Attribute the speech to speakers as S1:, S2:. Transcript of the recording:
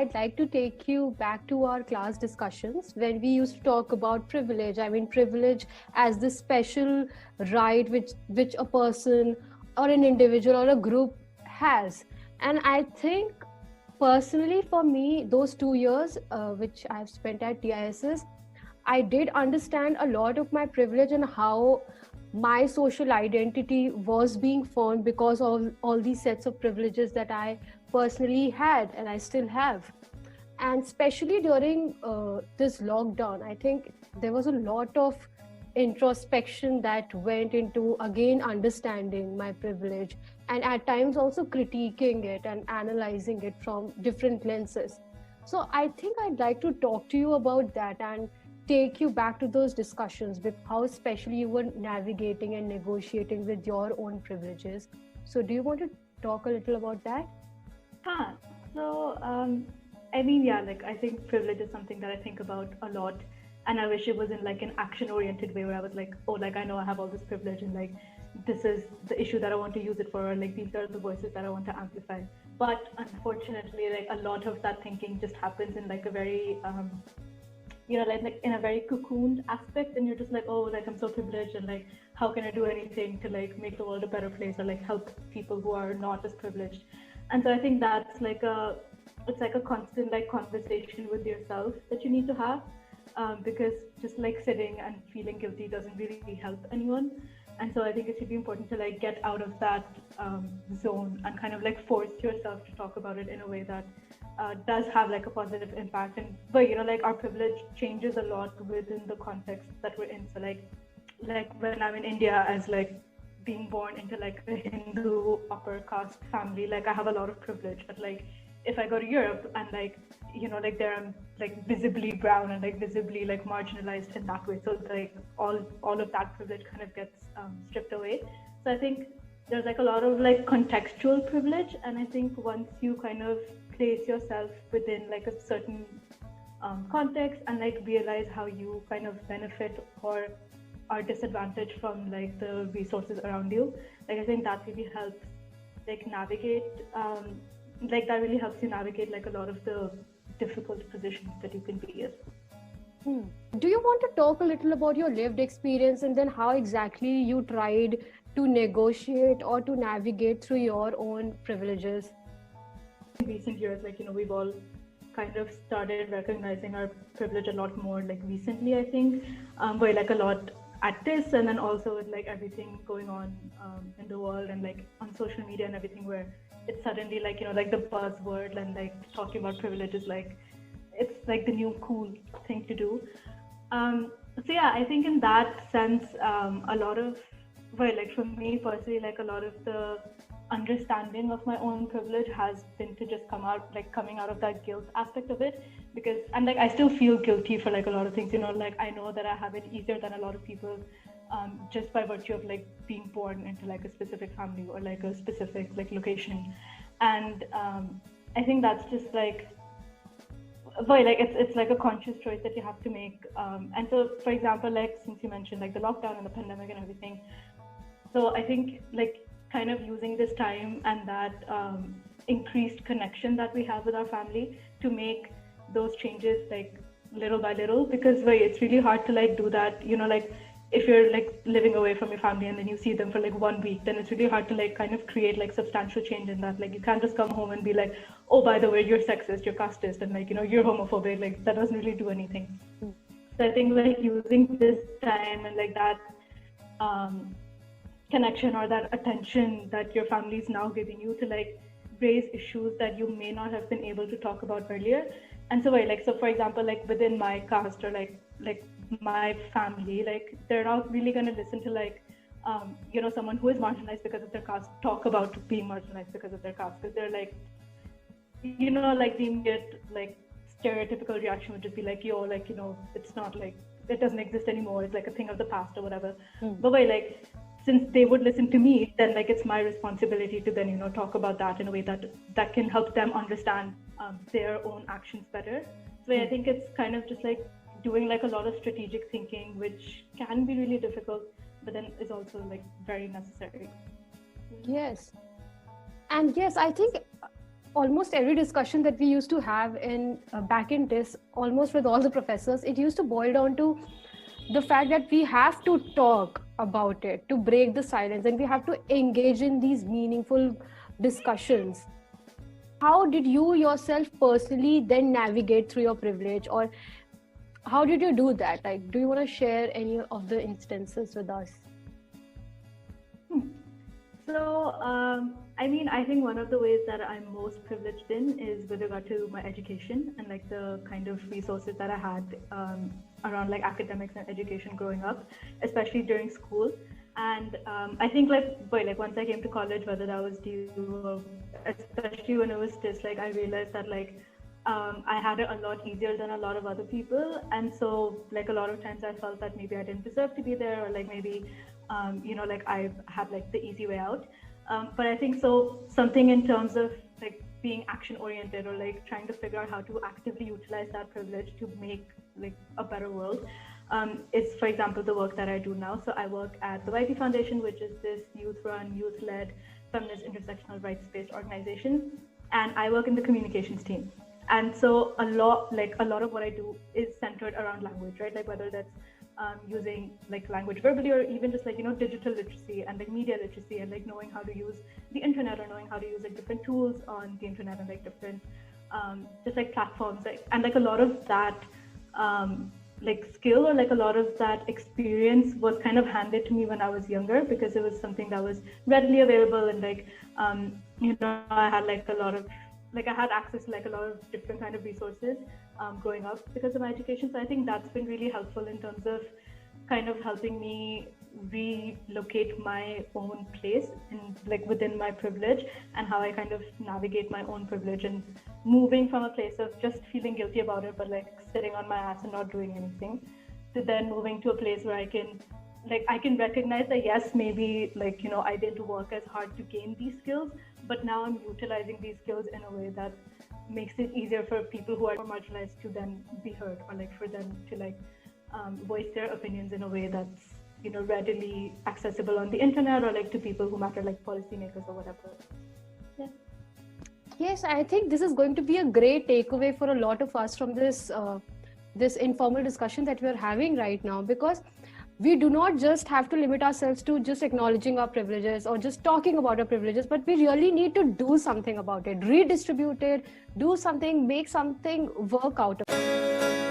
S1: I'd like to take you back to our class discussions when we used to talk about privilege. I mean, privilege as this special right which a person or an individual or a group has. And I think personally for me, those 2 years which I've spent at TISS, I did understand a lot of my privilege and how my social identity was being formed because of all these sets of privileges that I personally had and I still have. And especially during this lockdown, I think there was a lot of introspection that went into again understanding my privilege and at times also critiquing it and analyzing it from different lenses. So I think I'd like to talk to you about that and take you back to those discussions with how especially you were navigating and negotiating with your own privileges. So do you want to talk a little about that?
S2: Huh. So, I mean, yeah, like I think privilege is something that I think about a lot. And I wish it was in like an action oriented way where I was like, oh, like I know I have all this privilege and like this is the issue that I want to use it for, or like these are the voices that I want to amplify. But unfortunately, like a lot of that thinking just happens in like a very like in a very cocooned aspect, and you're just like, oh, like I'm so privileged, and like how can I do anything to like make the world a better place or like help people who are not as privileged. And so I think that's like it's like a constant like conversation with yourself that you need to have, because just like sitting and feeling guilty doesn't really help anyone. And so I think it's really important to like get out of that zone and kind of like force yourself to talk about it in a way that does have like a positive impact. And but like our privilege changes a lot within the context that we're in. So like when I'm in India, as like being born into like a Hindu upper caste family, like I have a lot of privilege. But like if I go to Europe and like like there I'm like visibly brown and like visibly like marginalized in that way, so like all of that privilege kind of gets stripped away. So I think there's like a lot of like contextual privilege, and I think once you kind of place yourself within like a certain context and like realize how you kind of benefit or are disadvantaged from like the resources around you, like I think that really helps like navigate like that really helps you navigate like a lot of the difficult positions that you can be in.
S1: Do you want to talk a little about your lived experience and then how exactly you tried to negotiate or to navigate through your own privileges?
S2: In recent years, like we've all kind of started recognizing our privilege a lot more like recently, I think, but like a lot at this, and then also with like everything going on in the world and like on social media and everything, where it's suddenly like like the buzzword, and like talking about privilege is like it's like the new cool thing to do. So yeah, I think in that sense, a lot of like for me personally, like a lot of the understanding of my own privilege has been to just coming out of that guilt aspect of it, because and like I still feel guilty for like a lot of things, like I know that I have it easier than a lot of people, just by virtue of like being born into like a specific family or like a specific like location. And I think that's just like like it's like a conscious choice that you have to make. And so for example, like since you mentioned like the lockdown and the pandemic and everything, so I think like kind of using this time and that increased connection that we have with our family to make those changes like little by little, because it's really hard to like do that, like if you're like living away from your family and then you see them for like 1 week, then it's really hard to like kind of create like substantial change in that. Like you can't just come home and be like, oh, by the way, you're sexist, you're casteist, and like you're homophobic. Like that doesn't really do anything. So I think like using this time and like that connection or that attention that your family is now giving you to like raise issues that you may not have been able to talk about earlier. And so so for example, like within my caste or like my family, like they're not really going to listen to like someone who is marginalized because of their caste talk about being marginalized because of their caste, because they're like like the immediate like stereotypical reaction would just be like, yo, like it's not like it doesn't exist anymore, it's like a thing of the past or whatever. But like since they would listen to me, then like it's my responsibility to then talk about that in a way that can help them understand their own actions better. So I think it's kind of just like doing like a lot of strategic thinking, which can be really difficult, but then is also like very necessary.
S1: Yes. And yes, I think almost every discussion that we used to have in back in this, almost with all the professors, it used to boil down to the fact that we have to talk about it to break the silence, and we have to engage in these meaningful discussions. How did you yourself personally then navigate through your privilege, or how did you do that? Like, do you want to share any of the instances with us?
S2: So, I mean, I think one of the ways that I'm most privileged in is with regard to my education and like the kind of resources that I had around like academics and education growing up, especially during school. And I think like once I came to college, whether that was due, or especially when it was just like I realized that like I had it a lot easier than a lot of other people, and so like a lot of times I felt that maybe I didn't deserve to be there, or like maybe like I had like the easy way out. But I think so something in terms of like being action oriented, or like trying to figure out how to actively utilize that privilege to make like a better world. Is, for example, the work that I do now. So I work at the YP Foundation, which is this youth-run, youth-led, feminist intersectional rights-based organization, and I work in the communications team. And so a lot of what I do is centered around language, right? Like whether that's using like language verbally, or even just like digital literacy and like media literacy, and like knowing how to use the internet, or knowing how to use like different tools on the internet, and like different just like platforms, like, and like a lot of that like skill, or like a lot of that experience was kind of handed to me when I was younger, because it was something that was readily available, and like I had like a lot of like I had access to like a lot of different kind of resources growing up because of my education. So I think that's been really helpful in terms of kind of helping me relocate my own place and like within my privilege, and how I kind of navigate my own privilege, and moving from a place of just feeling guilty about it, but like sitting on my ass and not doing anything, to then moving to a place where I can recognize that yes, maybe like I didn't work as hard to gain these skills, but now I'm utilizing these skills in a way that makes it easier for people who are more marginalized to then be heard, or like for them to like voice their opinions in a way that's readily accessible on the internet, or like to people who matter, like policymakers or whatever. Yeah.
S1: Yes, I think this is going to be a great takeaway for a lot of us from this this informal discussion that we're having right now, because we do not just have to limit ourselves to just acknowledging our privileges or just talking about our privileges, but we really need to do something about it, redistribute it, do something, make something work out of it.